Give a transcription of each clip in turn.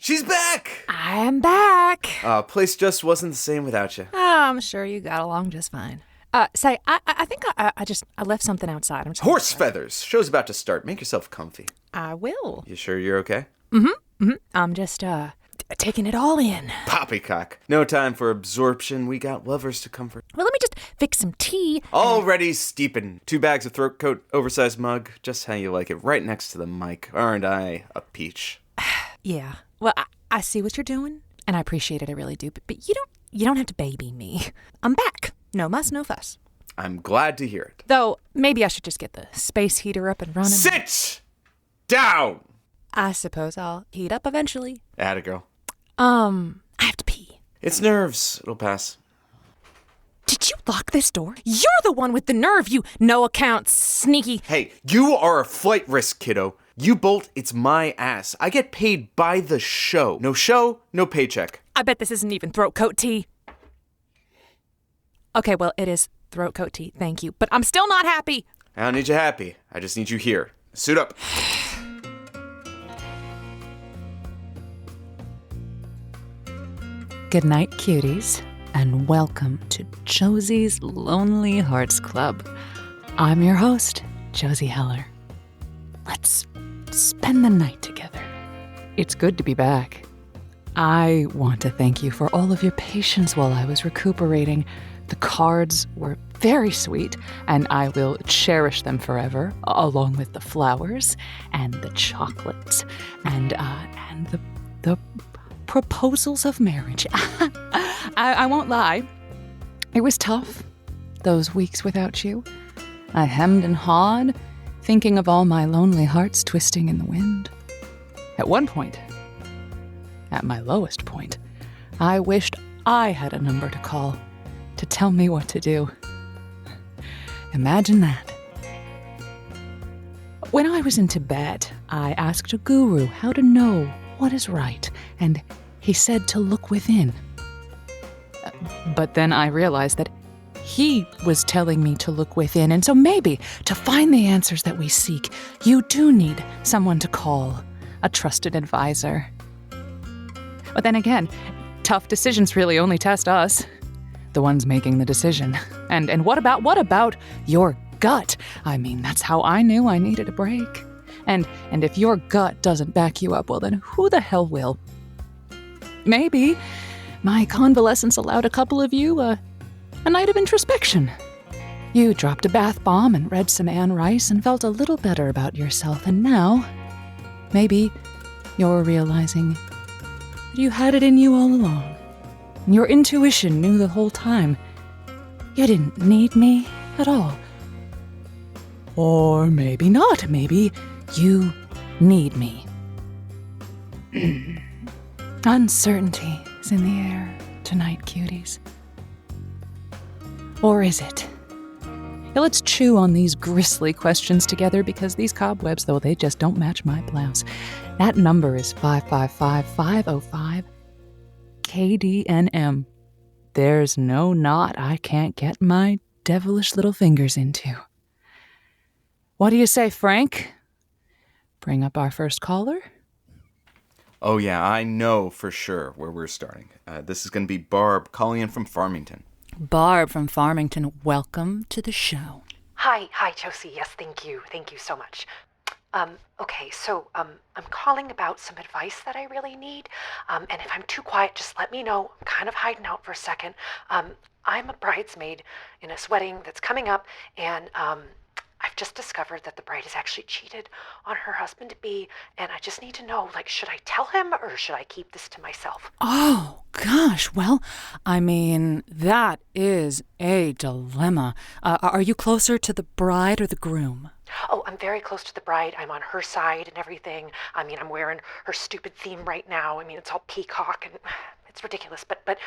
She's back! I'm back. Place just wasn't the same without you. I'm sure you got along just fine. Say, I think I left something outside. I'm just Horse feathers! Show's about to start. Make yourself comfy. I will. You sure you're okay? I'm just, taking it all in. Poppycock. No time for absorption. We got lovers to comfort. Well, let me just fix some tea. Already steeping. 2 bags of throat coat, oversized mug. Just how you like it. Right next to the mic. Aren't I a peach? Yeah. Well, I see what you're doing, and I appreciate it. I really do. But you don't have to baby me. I'm back. No muss, no fuss. I'm glad to hear it. Though, maybe I should just get the space heater up and running. Sit down! I suppose I'll heat up eventually. Atta girl. I have to pee. It's nerves. It'll pass. Did you lock this door? You're the one with the nerve, you no-account sneaky... Hey, you are a flight risk, kiddo. You bolt, it's my ass. I get paid by the show. No paycheck. I bet this isn't even throat coat tea. Okay, well, it is throat coat tea, thank you. But I'm still not happy. I don't need you happy. I just need you here. Suit up. Good night, cuties, and welcome to Josie's Lonely Hearts Club. I'm your host, Josie Heller. Let's spend the night together. It's good to be back. I want to thank you for all of your patience while I was recuperating. The cards were very sweet, and I will cherish them forever, along with the flowers and the chocolate and the proposals of marriage. I won't lie. It was tough, those weeks without you. I hemmed and hawed, thinking of all my lonely hearts twisting in the wind. At one point, at my lowest point, I wished I had a number to call to tell me what to do. Imagine that. When I was in Tibet, I asked a guru how to know what is right, and he said to look within. But then I realized that he was telling me to look within, and so maybe to find the answers that we seek, you do need someone to call, a trusted advisor. But then again, tough decisions really only test us, the ones making the decision. And what about your gut? I mean, that's how I knew I needed a break. And if your gut doesn't back you up, well then who the hell will? Maybe my convalescence allowed a couple of you a night of introspection. You dropped a bath bomb and read some Anne Rice and felt a little better about yourself, and now maybe you're realizing that you had it in you all along. And your intuition knew the whole time. You didn't need me at all. Or maybe not. Maybe you need me. Uncertainty is in the air tonight, cuties. Or is it? Now let's chew on these grisly questions together, because these cobwebs, though, they just don't match my blouse. That number is 555-505 KDNM. There's no knot I can't get my devilish little fingers into. What do you say, Frank? Bring up our first caller? Oh yeah, I know for sure where we're starting. This is going to be Barb calling in from Farmington. Barb from Farmington, welcome to the show. Hi, Josie. Yes, thank you so much. Okay, so I'm calling about some advice that I really need. And if I'm too quiet, just let me know. I'm kind of hiding out for a second. I'm a bridesmaid in a wedding that's coming up, and I've just discovered that the bride has actually cheated on her husband-to-be, and I just need to know, should I tell him or should I keep this to myself? Oh, gosh. Well, I mean, that is a dilemma. Are you closer to the bride or the groom? Oh, I'm very close to the bride. I'm on her side and everything. I mean, I'm wearing her stupid theme right now. I mean, it's all peacock and it's ridiculous, but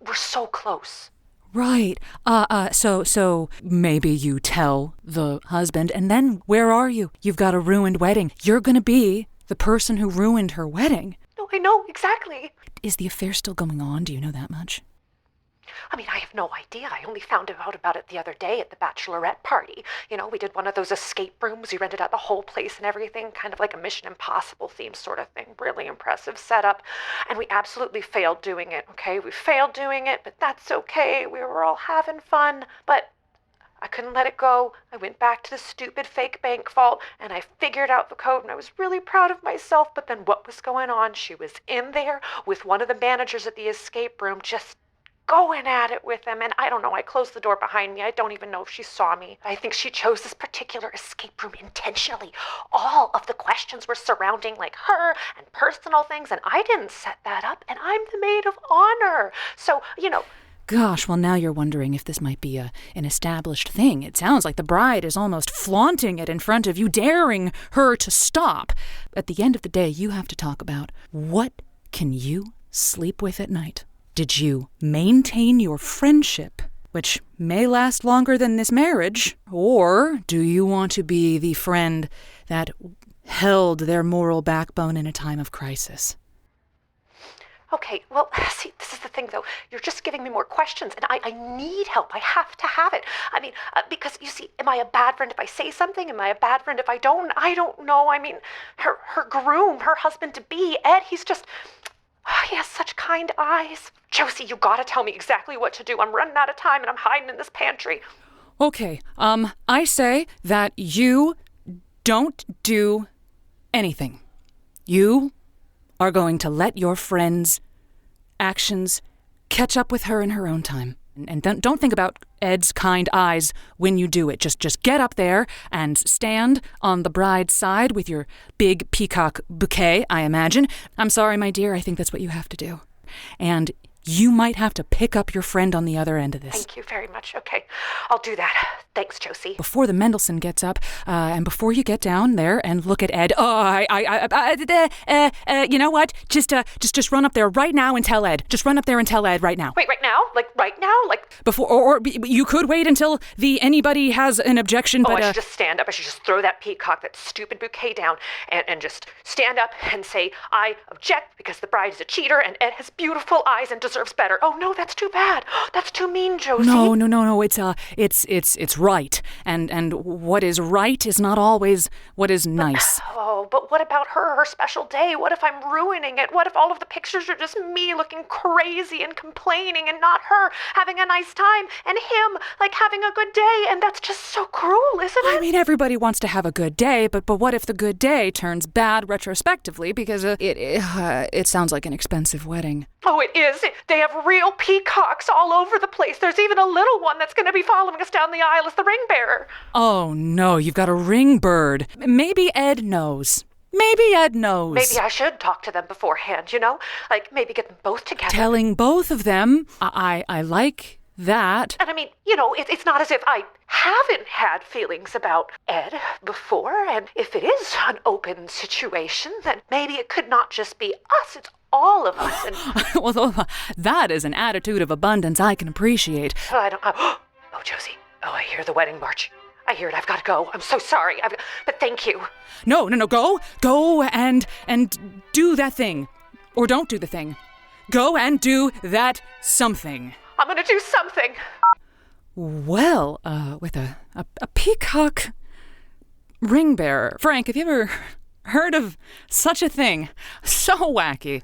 we're so close. Right. So maybe you tell the husband, and then where are you? You've got a ruined wedding. You're going to be the person who ruined her wedding. No, I know, exactly. Is the affair still going on? Do you know that much? I mean, I have no idea. I only found out about it the other day at the bachelorette party. You know, we did one of those escape rooms. We rented out the whole place and everything, kind of like a Mission Impossible themed sort of thing. Really impressive setup. And we absolutely failed doing it, okay? We failed doing it, but that's okay. We were all having fun. But I couldn't let it go. I went back to the stupid fake bank vault and I figured out the code and I was really proud of myself. But then what was going on? She was in there with one of the managers at the escape room, just going at it with him. And I don't know, I closed the door behind me. I don't even know if she saw me. I think she chose this particular escape room intentionally. All of the questions were surrounding like her and personal things, and I didn't set that up, and I'm the maid of honor. So, you know, Gosh, well, now you're wondering if this might be an established thing. It sounds like the bride is almost flaunting it in front of you, daring her to stop. At the end of the day, you have to talk about what can you sleep with at night? Did you maintain your friendship, which may last longer than this marriage? Or do you want to be the friend that held their moral backbone in a time of crisis? okay, well, see, this is the thing, though. You're just giving me more questions, and I need help. I have to have it. I mean, because, you see, am I a bad friend if I say something? Am I a bad friend if I don't? I don't know. I mean, her groom, her husband-to-be, Ed, he has such kind eyes. Josie, you gotta tell me exactly what to do. I'm running out of time, and I'm hiding in this pantry. Okay, I say that you don't do anything. You are going to let your friend's actions catch up with her in her own time. And don't think about Ed's kind eyes when you do it. Just get up there and stand on the bride's side with your big peacock bouquet, I imagine. I'm sorry, my dear, I think that's what you have to do. And you might have to pick up your friend on the other end of this. Thank you very much. Okay, I'll do that. Thanks, Josie. Before the Mendelssohn gets up, and before you get down there and look at Ed, you know what? Just run up there right now and tell Ed. Just run up there and tell Ed right now. Wait, right now? Like right now? Like before, or you could wait until anybody has an objection. But I should just stand up. I should just throw that peacock, that stupid bouquet down, and just stand up and say, I object because the bride is a cheater and Ed has beautiful eyes and deserves better. Oh no, that's too bad. That's too mean, Josie. No. It's right. And what is right is not always what is nice. But what about her special day? What if I'm ruining it? What if all of the pictures are just me looking crazy and complaining and not her having a nice time and him like having a good day? And that's just so cruel, isn't it? I mean, everybody wants to have a good day, but what if the good day turns bad retrospectively because it sounds like an expensive wedding? Oh, it is. They have real peacocks all over the place. There's even a little one that's going to be following us down the aisle as the ring bearer. Oh, no, you've got a ring bird. Maybe Ed knows. Maybe I should talk to them beforehand, you know? Like, maybe get them both together. Telling both of them, I like that. And I mean, you know, it's not as if I haven't had feelings about Ed before. And if it is an open situation, then maybe it could not just be us. It's all of us. And well, that is an attitude of abundance I can appreciate. Oh, Josie. Oh, I hear the wedding march. I hear it. I've got to go. I'm so sorry. But thank you. No. Go and do that thing. Or don't do the thing. Go and do that something. I'm going to do something. Well, with a peacock ring bearer. Frank, have you ever heard of such a thing? So wacky.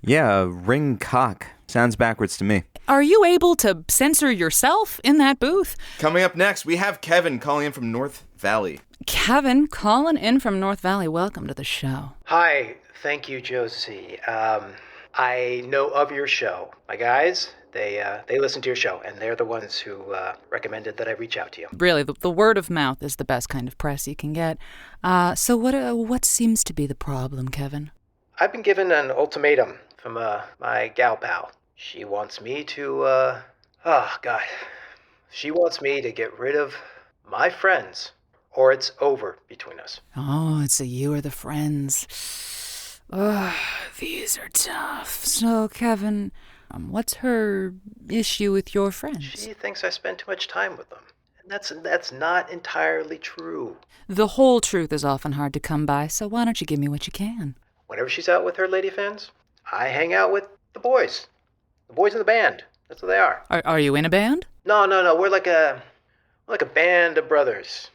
Yeah, ring cock. Sounds backwards to me. Are you able to censor yourself in that booth? Coming up next, we have Kevin calling in from North Valley. Kevin calling in from North Valley. Welcome to the show. Hi, thank you, Josie. I know of your show. My guys, they listen to your show, and they're the ones who recommended that I reach out to you. Really, the word of mouth is the best kind of press you can get. So what seems to be the problem, Kevin? I've been given an ultimatum from my gal pal. She wants me to, She wants me to get rid of my friends, or it's over between us. Oh, it's you or the friends. Oh, these are tough. So, Kevin, what's her issue with your friends? She thinks I spend too much time with them. And that's not entirely true. The whole truth is often hard to come by, so why don't you give me what you can? Whenever she's out with her lady fans, I hang out with the boys. The boys in the band. That's what they are. Are you in a band? No. We're like a band of brothers.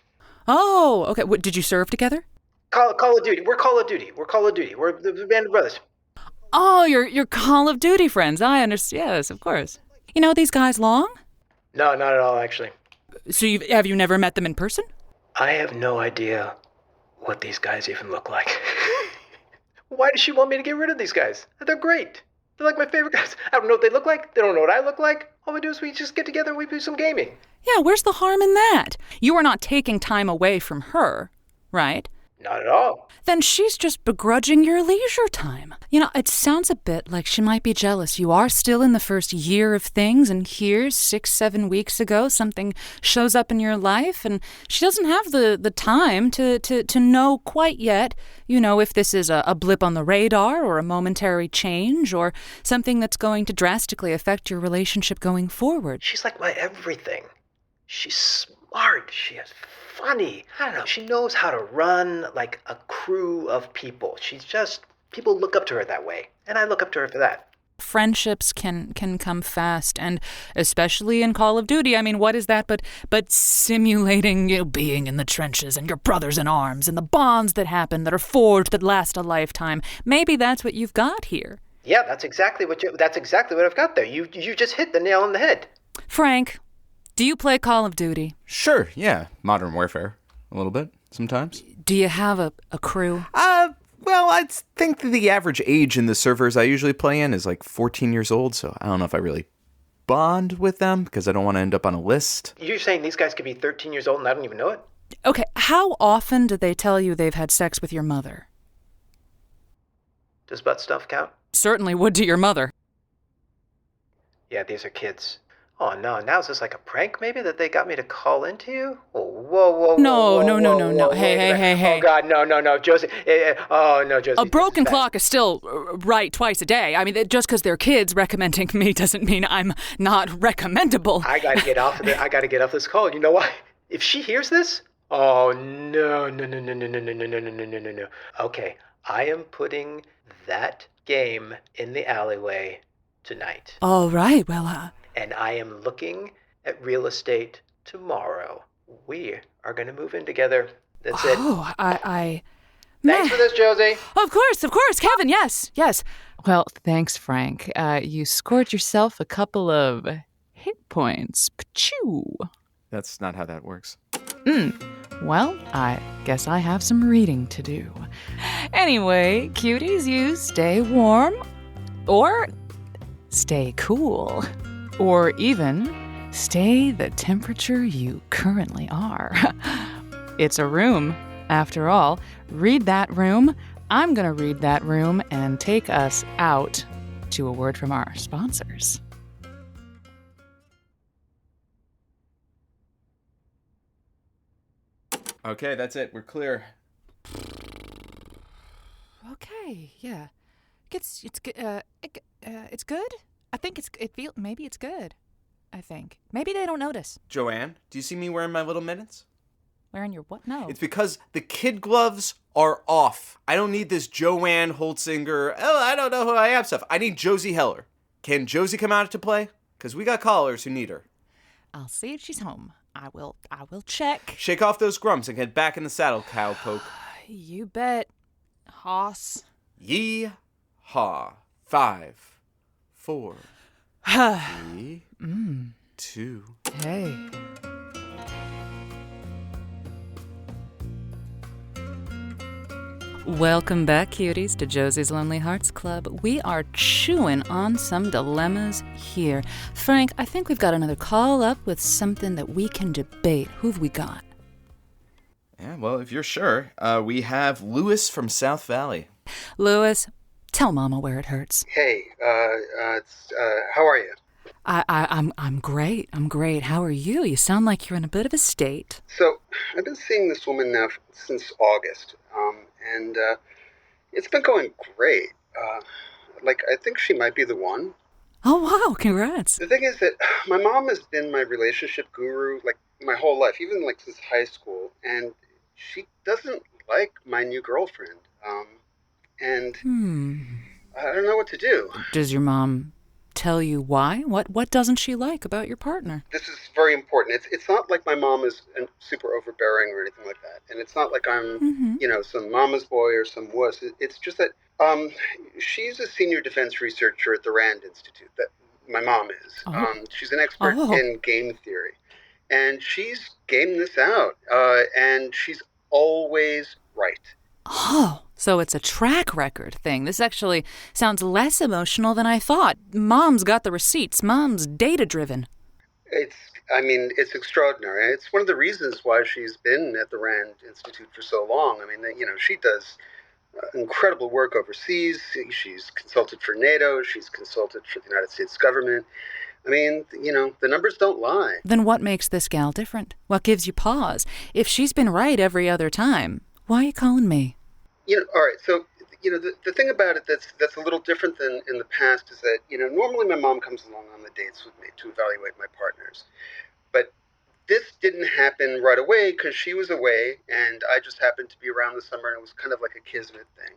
Oh, okay. Did you serve together? Call of Duty. We're Call of Duty. We're the band of brothers. Oh, you're Call of Duty friends. I understand. Yes, of course. You know these guys long? No, not at all, actually. So have you never met them in person? I have no idea what these guys even look like. Why does she want me to get rid of these guys? They're great. They're like my favorite guys. I don't know what they look like. They don't know what I look like. All we do is we just get together and we do some gaming. Yeah, where's the harm in that? You are not taking time away from her, right? Not at all. Then she's just begrudging your leisure time. You know, it sounds a bit like she might be jealous. You are still in the first year of things, and here, 6-7 weeks ago, something shows up in your life, and she doesn't have the time to know quite yet, you know, if this is a blip on the radar or a momentary change or something that's going to drastically affect your relationship going forward. She's like my everything. She's smart. She is funny. I don't know. She knows how to run like a crew of people. People look up to her that way. And I look up to her for that. Friendships can come fast, and especially in Call of Duty. I mean, what is that but simulating, you know, being in the trenches and your brothers in arms and the bonds that happen that are forged that last a lifetime. Maybe that's what you've got here. Yeah, that's exactly what I've got there. You just hit the nail on the head. Frank, do you play Call of Duty? Sure, yeah. Modern Warfare. A little bit, sometimes. Do you have a crew? Well, I think that the average age in the servers I usually play in is like 14 years old, so I don't know if I really bond with them because I don't want to end up on a list. You're saying these guys could be 13 years old and I don't even know it? Okay, how often do they tell you they've had sex with your mother? Does butt stuff count? Certainly would to your mother. Yeah, these are kids. Oh, no. Now is this like a prank, maybe, that they got me to call into you? Oh, whoa. No. Whoa, Hey. Oh, God, no, Josie. Oh, no, Josie. A broken clock is still right twice a day. I mean, just because they're kids recommending me doesn't mean I'm not recommendable. I gotta get off this call. You know why? If she hears this, oh, no. Okay, I am putting that game in the alleyway tonight. All right, well, And I am looking at real estate tomorrow. We are going to move in together. That's it. Oh, Thanks for this, Josie. Of course, Kevin, yes. Well, thanks, Frank. You scored yourself a couple of hit points. Pachoo. That's not how that works. Well, I guess I have some reading to do. Anyway, cuties, you stay warm, or stay cool, or even stay the temperature you currently are. It's a room, after all. Read that room. I'm going to read that room and take us out to a word from our sponsors. Okay, that's it. We're clear. Okay, yeah. It's good. I think maybe it's good. I think. Maybe they don't notice. Joanne, do you see me wearing my little mittens? Wearing your what? No. It's because the kid gloves are off. I don't need this Joanne Holtzinger, I don't know who I am stuff. I need Josie Heller. Can Josie come out to play? Because we got callers who need her. I'll see if she's home. I will check. Shake off those grumps and get back in the saddle, cowpoke. You bet, hoss. Yee-haw. 5, 4, 3, 2. Hey. Welcome back, cuties, to Josie's Lonely Hearts Club. We are chewing on some dilemmas here. Frank, I think we've got another call up with something that we can debate. Who've we got? Yeah, well, if you're sure, we have Lewis from South Valley. Lewis, tell Mama where it hurts. Hey, how are you? I'm great. How are you? You sound like you're in a bit of a state. So, I've been seeing this woman now since August, and it's been going great. I think she might be the one. Oh, wow, congrats. The thing is that my mom has been my relationship guru, my whole life, even, since high school, and she doesn't like my new girlfriend, and I don't know what to do. Does your mom tell you why? What doesn't she like about your partner? This is very important. It's not like my mom is super overbearing or anything like that. And it's not like I'm, some mama's boy or some wuss. It's just that she's a senior defense researcher at the Rand Institute, that my mom is. Oh. She's an expert in game theory. And she's gamed this out. And she's always right. Oh, so it's a track record thing. This actually sounds less emotional than I thought. Mom's got the receipts. Mom's data-driven. It's extraordinary. It's one of the reasons why she's been at the Rand Institute for so long. I mean, she does incredible work overseas. She's consulted for NATO. She's consulted for the United States government. I mean, the numbers don't lie. Then what makes this gal different? What gives you pause? If she's been right every other time, why are you calling me? All right, so, the thing about it that's a little different than in the past is that, normally my mom comes along on the dates with me to evaluate my partners. But this didn't happen right away because she was away and I just happened to be around this summer and it was kind of like a kismet thing.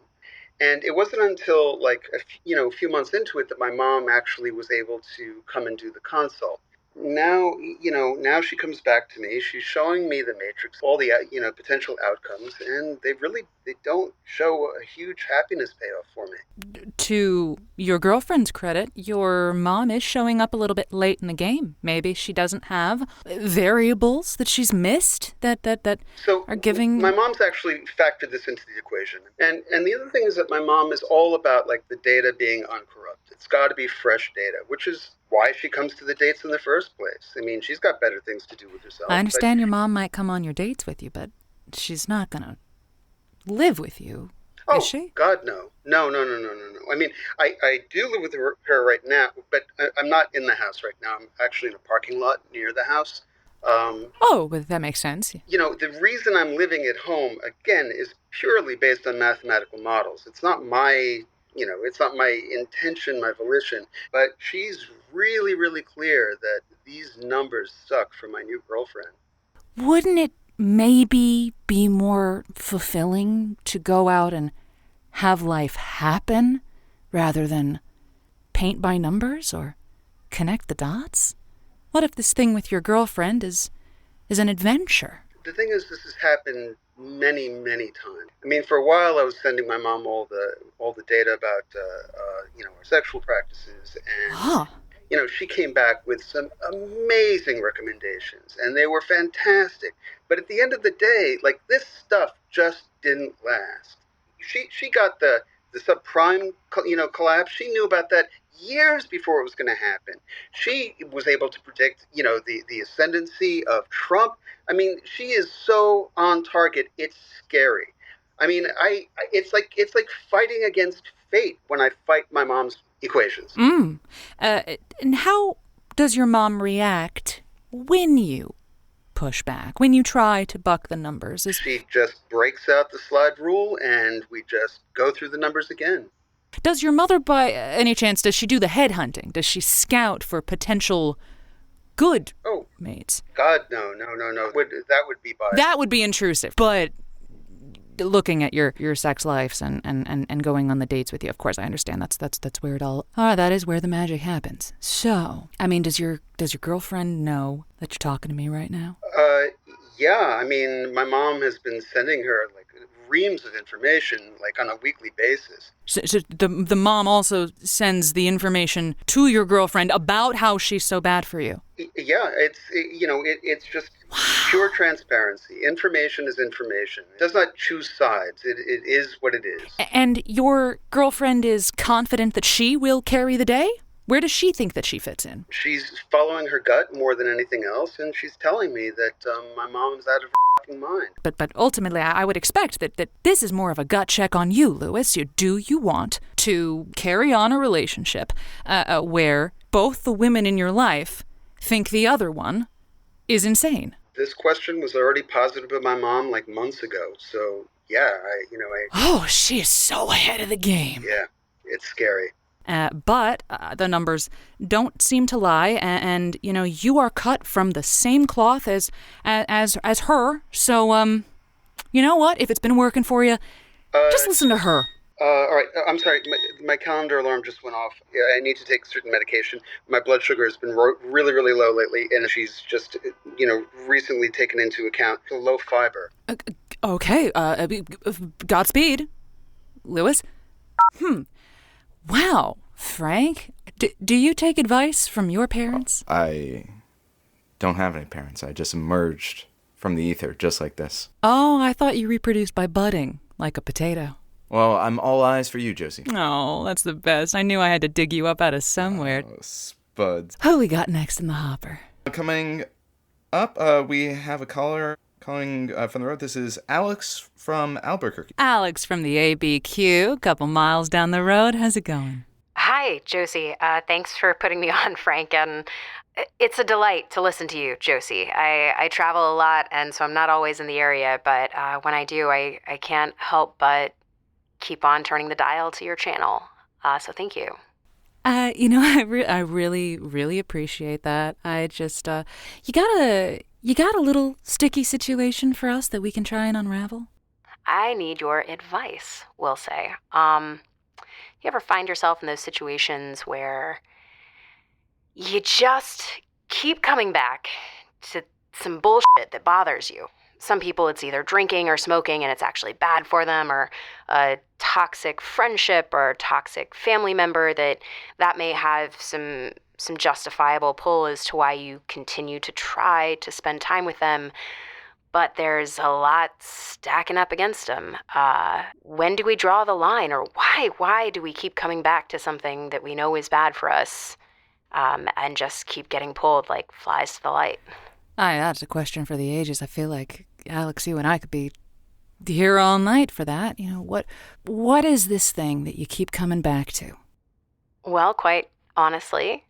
And it wasn't until a few months into it that my mom actually was able to come and do the consult. Now she comes back to me. She's showing me the matrix, all the, potential outcomes, and they don't show a huge happiness payoff for me. To your girlfriend's credit, your mom is showing up a little bit late in the game. Maybe she doesn't have variables that she's missed that are giving... My mom's actually factored this into the equation. And the other thing is that my mom is all about, the data being uncorrupted. It's got to be fresh data, which is why she comes to the dates in the first place. I mean, she's got better things to do with herself. I understand your mom might come on your dates with you, but she's not going to live with you, is she? God, no. No. I mean, I do live with her right now, but I'm not in the house right now. I'm actually in a parking lot near the house. But that makes sense. The reason I'm living at home, again, is purely based on mathematical models. It's not my... it's not my intention, my volition, but she's really, really clear that these numbers suck for my new girlfriend. Wouldn't it maybe be more fulfilling to go out and have life happen rather than paint by numbers or connect the dots? What if this thing with your girlfriend is an adventure? The thing is, this has happened many, many times. I mean, for a while I was sending my mom all the data about our sexual practices, and she came back with some amazing recommendations, and they were fantastic. But at the end of the day, this stuff just didn't last. She got the subprime collapse. She knew about that years before it was going to happen. She was able to predict the ascendancy of Trump. I mean, she is so on target. It's scary. I mean, it's like fighting against fate when I fight my mom's equations. And how does your mom react when you push back, when you try to buck the numbers? She just breaks out the slide rule and we just go through the numbers again. Does your mother, by any chance, does she do the headhunting? Does she scout for potential good mates? God, no. That would be biased. That would be intrusive. But looking at your sex lives and going on the dates with you, of course, I understand that's where it all... that is where the magic happens. So, I mean, does your girlfriend know that you're talking to me right now? Yeah. I mean, my mom has been sending her, reams of information, on a weekly basis. So the mom also sends the information to your girlfriend about how she's so bad for you? Yeah, it's just pure transparency. Information is information. It does not choose sides. It is what it is. And your girlfriend is confident that she will carry the day? Where does she think that she fits in? She's following her gut more than anything else, and she's telling me that my mom's out of her fucking mind. But ultimately, I would expect that this is more of a gut check on you, Louis. Do you want to carry on a relationship where both the women in your life think the other one is insane? This question was already posited by my mom months ago, so yeah, Oh, she is so ahead of the game. Yeah, it's scary. But the numbers don't seem to lie, and you are cut from the same cloth as her. So you know what? If it's been working for you, just listen to her. All right. I'm sorry. My calendar alarm just went off. Yeah, I need to take certain medication. My blood sugar has been really, really low lately, and she's just, recently taken into account the low fiber. Okay. Godspeed, Lewis. Wow, Frank. Do you take advice from your parents? I don't have any parents. I just emerged from the ether just like this. Oh, I thought you reproduced by budding, like a potato. Well, I'm all eyes for you, Josie. Oh, that's the best. I knew I had to dig you up out of somewhere. Oh, spuds. Who we got next in the hopper? Coming up, we have a caller calling from the road. This is Alex from Albuquerque. Alex from the ABQ, couple miles down the road. How's it going? Hi, Josie. Thanks for putting me on, Frank. And it's a delight to listen to you, Josie. I travel a lot, and so I'm not always in the area, but when I do, I can't help but keep on turning the dial to your channel. So thank you. I really, really appreciate that. I just, you got a little sticky situation for us that we can try and unravel? I need your advice, we'll say. You ever find yourself in those situations where you just keep coming back to some bullshit that bothers you? Some people, it's either drinking or smoking and it's actually bad for them, or a toxic friendship or a toxic family member that may have some justifiable pull as to why you continue to try to spend time with them, but there's a lot stacking up against them. When do we draw the line, or why do we keep coming back to something that we know is bad for us, and just keep getting pulled like flies to the light? That's a question for the ages. I feel like, Alex, you and I could be here all night for that. What is this thing that you keep coming back to? Well, quite honestly,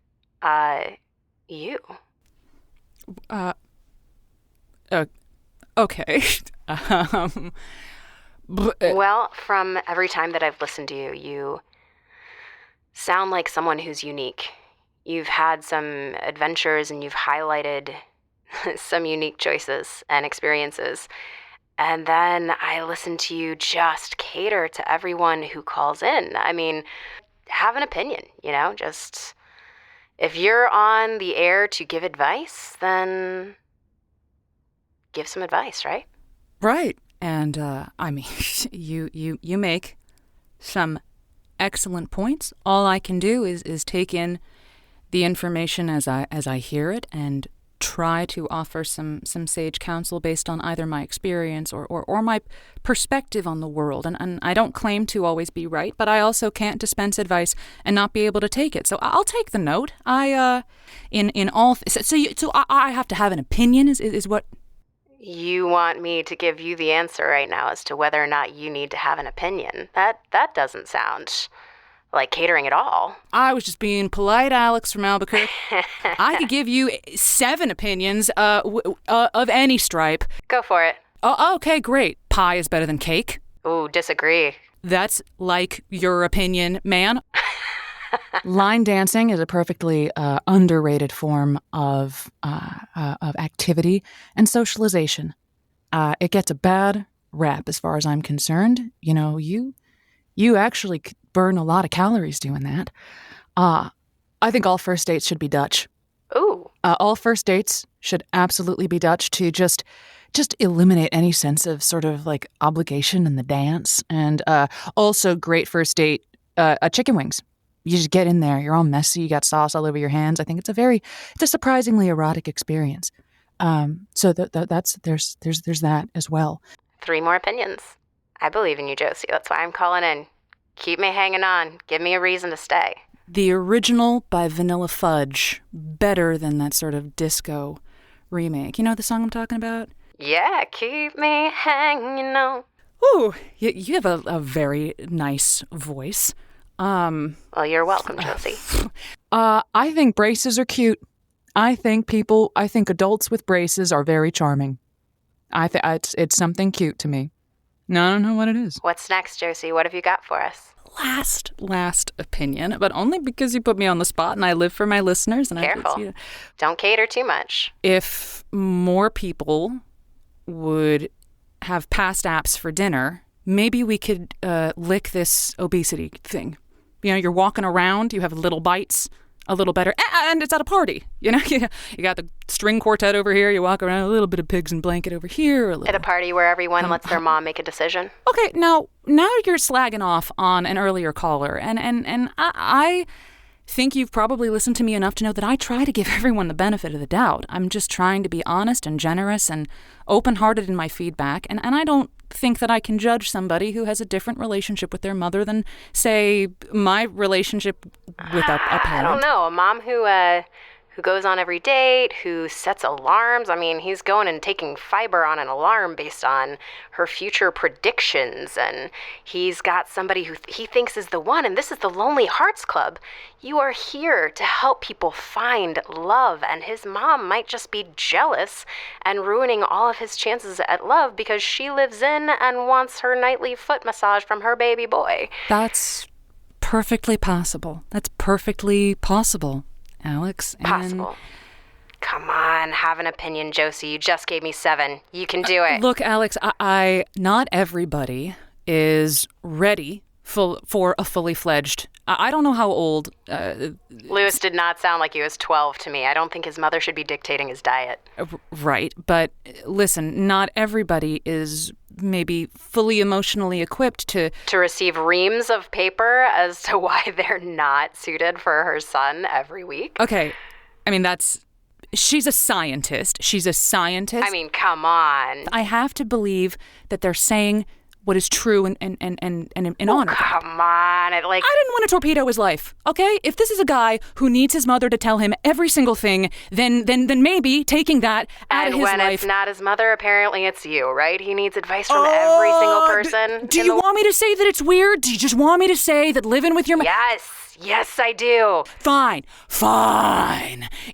you. Okay. Well, from every time that I've listened to you, you sound like someone who's unique. You've had some adventures and you've highlighted some unique choices and experiences. And then I listen to you just cater to everyone who calls in. I mean, have an opinion, just if you're on the air to give advice, then give some advice, right? Right. And you make some excellent points. All I can do is take in the information as I hear it and try to offer some sage counsel based on either my experience or my perspective on the world. And I don't claim to always be right, but I also can't dispense advice and not be able to take it. So I'll take the note. I have to have an opinion is what. You want me to give you the answer right now as to whether or not you need to have an opinion. That doesn't sound like catering at all. I was just being polite, Alex from Albuquerque. I could give you 7 opinions of any stripe. Go for it. Oh, okay, great. Pie is better than cake. Ooh, disagree. That's like your opinion, man. Line dancing is a perfectly underrated form of activity and socialization. It gets a bad rap as far as I'm concerned. You actually burn a lot of calories doing that. I think all first dates should be Dutch. Ooh. All first dates should absolutely be Dutch to just eliminate any sense of sort of like obligation in the dance. And also great first date, chicken wings. You just get in there. You're all messy. You got sauce all over your hands. I think it's a surprisingly erotic experience. So there's that as well. 3 more opinions. I believe in you, Josie. That's why I'm calling in. Keep me hanging on. Give me a reason to stay. The original by Vanilla Fudge, better than that sort of disco remake. You know the song I'm talking about? Yeah, keep me hanging on. Ooh, you have a very nice voice. Well, you're welcome, Josie. I think braces are cute. I think adults with braces are very charming. It's something cute to me. No, I don't know what it is. What's next, Josie? What have you got for us? Last opinion, but only because you put me on the spot and I live for my listeners. And Careful. Don't cater too much. If more people would have past apps for dinner, maybe we could lick this obesity thing. You know, you're walking around, you have little bites, a little better, and it's at a party. You know, you got the string quartet over here, you walk around, a little bit of pigs and blanket over here. At a party where everyone lets their mom make a decision. Okay, now you're slagging off on an earlier caller, and I think you've probably listened to me enough to know that I try to give everyone the benefit of the doubt. I'm just trying to be honest and generous and open-hearted in my feedback, and I don't think that I can judge somebody who has a different relationship with their mother than, say, my relationship with a parent. I don't know. A mom who goes on every date, who sets alarms. I mean, he's going and taking fiber on an alarm based on her future predictions, and he's got somebody who he thinks is the one, and this is the Lonely Hearts Club. You are here to help people find love, and his mom might just be jealous and ruining all of his chances at love because she lives in and wants her nightly foot massage from her baby boy. That's perfectly possible. That's perfectly possible. Alex, and... Possible. Come on, have an opinion, Josie. You just gave me 7. You can do it. Look, Alex, I not everybody is ready for a fully fledged... I don't know how old... Lewis did not sound like he was 12 to me. I don't think his mother should be dictating his diet. Right, but listen, not everybody is maybe fully emotionally equipped to receive reams of paper as to why they're not suited for her son every week. Okay, I mean, she's a scientist. I mean, come on. I have to believe that they're saying what is true and honor. Come on. I didn't want to torpedo his life, okay? If this is a guy who needs his mother to tell him every single thing, then maybe taking that out of his life... And when it's not his mother, apparently it's you, right? He needs advice from every single person. Do you want me to say that it's weird? Do you just want me to say that living with your... Yes, I do. Fine.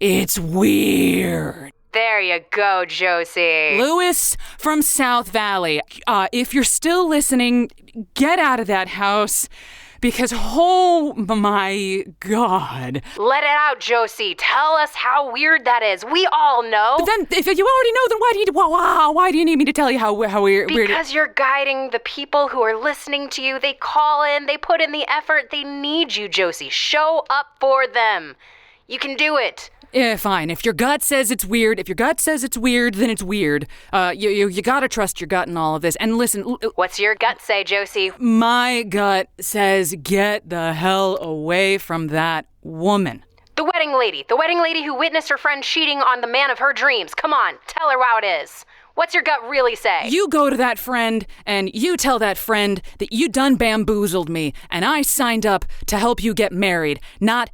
It's weird. There you go, Josie. Lewis from South Valley. If you're still listening, get out of that house. Because, oh my God. Let it out, Josie. Tell us how weird that is. We all know. But then, if you already know, then why do you need me to tell you how weird? Because you're guiding the people who are listening to you. They call in, they put in the effort. They need you, Josie. Show up for them. You can do it. Yeah, fine. If your gut says it's weird, then it's weird. You gotta trust your gut in all of this. And listen... What's your gut say, Josie? My gut says get the hell away from that woman. The wedding lady who witnessed her friend cheating on the man of her dreams. Come on, tell her how it is. What's your gut really say? You go to that friend, and you tell that friend that you done bamboozled me, and I signed up to help you get married, not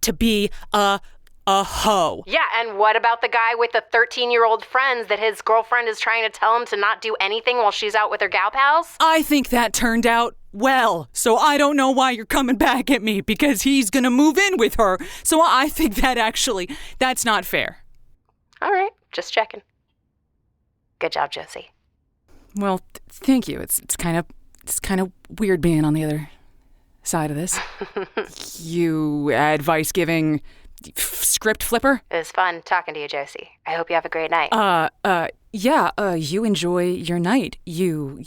to be a hoe. Yeah, and what about the guy with the 13-year-old friends that his girlfriend is trying to tell him to not do anything while she's out with her gal pals? I think that turned out well, so I don't know why you're coming back at me, because he's gonna move in with her. So I think that's not fair. All right, just checking. Good job, Josie. Well, thank you. It's kind of weird being on the other side of this. You advice giving script flipper? It was fun talking to you, Josie. I hope you have a great night. Yeah, you enjoy your night. You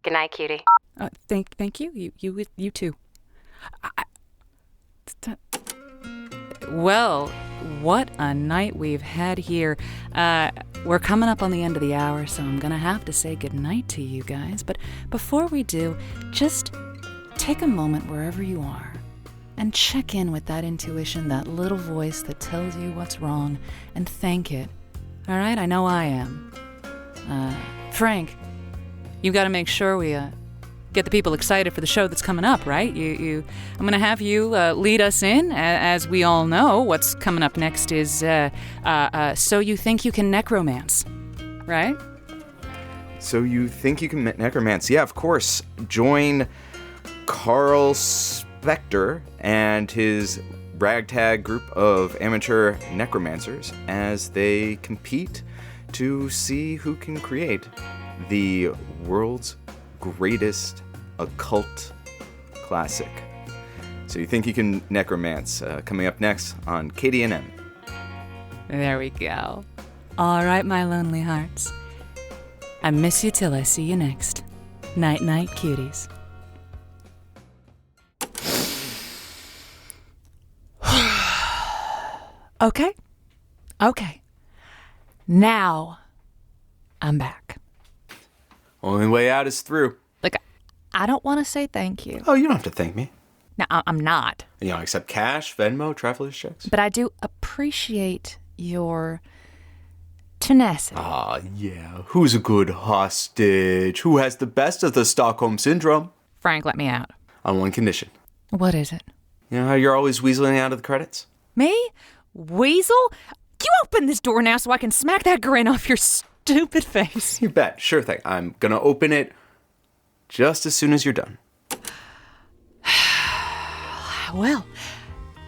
Good night, cutie. Thank you. You too. Well, what a night we've had here. We're coming up on the end of the hour, so I'm gonna have to say goodnight to you guys. But before we do, just take a moment wherever you are and check in with that intuition, that little voice that tells you what's wrong, and thank it. All right? I know I am. Frank, you got to make sure we get the people excited for the show that's coming up, right? I'm going to have you lead us in. As we all know, what's coming up next is So You Think You Can Necromance, right? So You Think You Can Necromance. Yeah, of course. Join Carl Spector and his ragtag group of amateur necromancers as they compete to see who can create the world's greatest occult classic. So You Think You Can Necromance, coming up next on KDNM. There we go. All right, my lonely hearts. I miss you till I see you next. Night night, cuties. Okay. Now, I'm back. Only way out is through. Look, I don't want to say thank you. Oh, you don't have to thank me. No, I'm not. You know, accept cash, Venmo, traveler's checks. But I do appreciate your tenacity. Ah, yeah. Who's a good hostage? Who has the best of the Stockholm Syndrome? Frank, let me out. On one condition. What is it? You know how you're always weaseling out of the credits? Me? Weasel? You open this door now so I can smack that grin off your stupid face. You bet. Sure thing. I'm gonna open it just as soon as you're done. Well,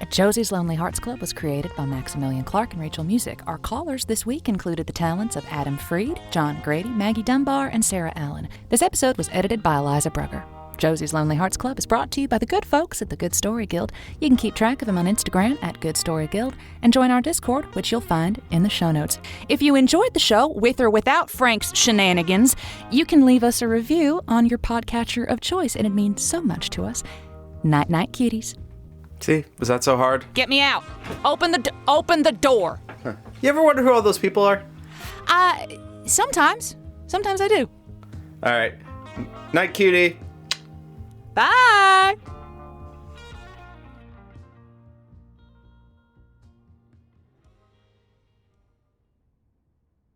Josie's Lonely Hearts Club was created by Maximilian Clark and Rachel Music. Our callers this week included the talents of Adam Freed, John Grady, Maggie Dunbar, and Sarah Allyn. This episode was edited by Aliza Brugger. Josie's Lonely Hearts Club is brought to you by the good folks at the Good Story Guild. You can keep track of them on Instagram at Good Story Guild and join our Discord, which you'll find in the show notes. If you enjoyed the show, with or without Frank's shenanigans, you can leave us a review on your podcatcher of choice, and it means so much to us. Night night, cuties. See, was that so hard? Get me out. Open the door. Huh. You ever wonder who all those people are? Sometimes I do. All right. Night, cutie. Bye.